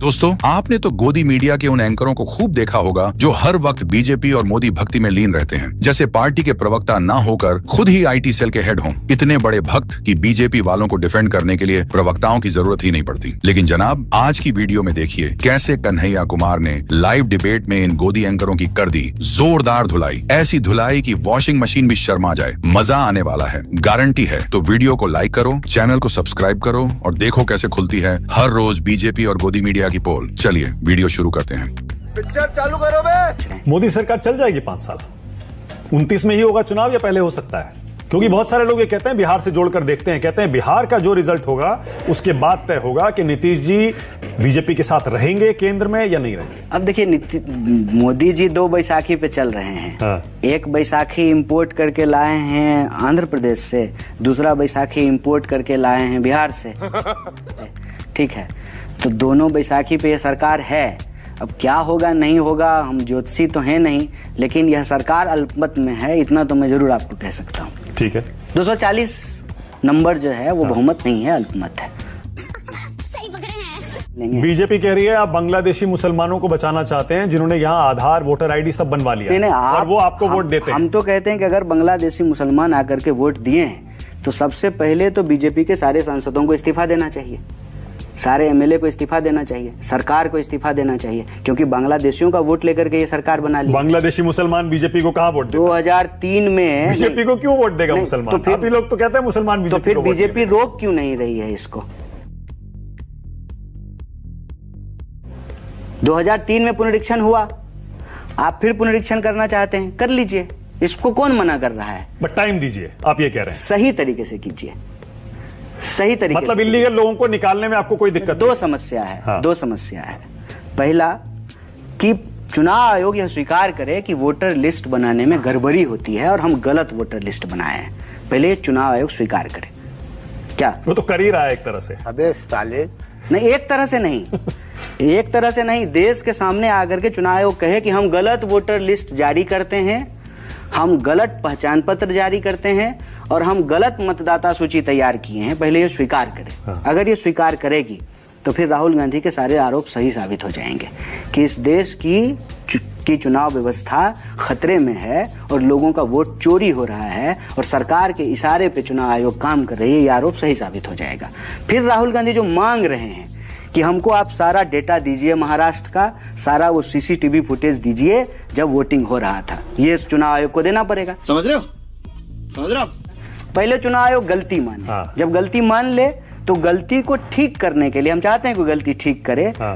दोस्तों, आपने तो गोदी मीडिया के उन एंकरों को खूब देखा होगा जो हर वक्त बीजेपी और मोदी भक्ति में लीन रहते हैं, जैसे पार्टी के प्रवक्ता ना होकर खुद ही आईटी सेल के हेड हों। इतने बड़े भक्त कि बीजेपी वालों को डिफेंड करने के लिए प्रवक्ताओं की जरूरत ही नहीं पड़ती। लेकिन जनाब, आज की वीडियो में देखिए कैसे कन्हैया कुमार ने लाइव डिबेट में इन गोदी एंकरों की कर दी जोरदार धुलाई। ऐसी धुलाई कि वॉशिंग मशीन भी शर्मा जाए। मजा आने वाला है, गारंटी है। तो वीडियो को लाइक करो, चैनल को सब्सक्राइब करो और देखो कैसे खुलती है हर रोज बीजेपी और गोदी मीडिया की पोल। चलिए वीडियो शुरू करते हैं। पिक्चर चालू करो बे। मोदी सरकार चल जाएगी 5 साल। 29 में ही होगा चुनाव या पहले हो सकता है? क्योंकि बहुत सारे लोग ये कहते हैं, बिहार से जोड़कर देखते हैं, कहते हैं बिहार का जो रिजल्ट होगा उसके बाद तय होगा कि नीतीश जी बीजेपी के साथ रहेंगे केंद्र में या नहीं रहेंगे। अब देखिए, मोदी जी 2 बैसाखी पे चल रहे हैं। हाँ। एक बैसाखी इंपोर्ट करके लाए हैं आंध्र प्रदेश से, दूसरा बैसाखी इंपोर्ट करके लाए हैं बिहार से। ठीक है, तो दोनों बैसाखी पे ये सरकार है। अब क्या होगा नहीं होगा, हम ज्योतिषी तो हैं नहीं, लेकिन यह सरकार अल्पमत में है, इतना तो मैं जरूर आपको कह सकता हूँ। ठीक है, 240 नंबर जो है वो बहुमत नहीं है, अल्पमत है। बीजेपी कह रही है आप बांग्लादेशी मुसलमानों को बचाना चाहते हैं जिन्होंने यहाँ आधार, वोटर आईडी सब बनवा लिया। नहीं, और वो आपको वोट देते हैं। हम तो कहते हैं कि अगर बांग्लादेशी मुसलमान आकर के वोट दिए हैं तो सबसे पहले तो बीजेपी के सारे सांसदों को इस्तीफा देना चाहिए, सारे एमएलए को इस्तीफा देना चाहिए, सरकार को इस्तीफा देना चाहिए, क्योंकि बांग्लादेशियों का वोट लेकर के ये सरकार बना ली। बांग्लादेशी मुसलमान बीजेपी को कहाँ वोट देते? 2003 में बीजेपी को क्यों वोट देगा मुसलमान? तो फिर आप ही लोग तो कहते हैं मुसलमान तो बीजेपी फिर बीजेपी रोक क्यों नहीं रही है इसको? 2003 में पुनरीक्षण हुआ, आप फिर पुनरीक्षण करना चाहते हैं, कर लीजिए, इसको कौन मना कर रहा है? बट टाइम दीजिए, आप ये कह रहे हैं। सही तरीके से कीजिए, सही तरीके मतलब से। इल्लीगल लोगों को निकालने में आपको कोई दिक्कत? 2 समस्या है। हाँ। 2 समस्या है। पहला कि चुनाव आयोग यह स्वीकार करे कि वोटर लिस्ट बनाने में गड़बड़ी होती है और हम गलत वोटर लिस्ट बनाए हैं। पहले चुनाव आयोग स्वीकार करे। क्या वो तो कर ही रहा है एक तरह से। अबे साले, नहीं, एक तरह से नहीं। एक तरह से नहीं, देश के सामने आकर के चुनाव आयोग कहे कि हम गलत वोटर लिस्ट जारी करते हैं, हम गलत पहचान पत्र जारी करते हैं और हम गलत मतदाता सूची तैयार किए हैं, पहले ये स्वीकार करें। हाँ। अगर ये स्वीकार करेगी तो फिर राहुल गांधी के सारे आरोप सही साबित हो जाएंगे कि इस देश की चुनाव व्यवस्था खतरे में है और लोगों का वोट चोरी हो रहा है और सरकार के इशारे पे चुनाव आयोग काम कर रही है, ये आरोप सही साबित हो जाएगा। फिर राहुल गांधी जो मांग रहे हैं कि हमको आप सारा डेटा दीजिए, महाराष्ट्र का सारा वो सीसीटीवी फुटेज दीजिए जब वोटिंग हो रहा था, ये चुनाव आयोग को देना पड़ेगा। समझ रहे हो? समझ रहे हो? पहले चुनाव आयोग गलती माने। हाँ। जब गलती मान ले तो गलती को ठीक करने के लिए, हम चाहते हैं कोई गलती ठीक करे, हाँ।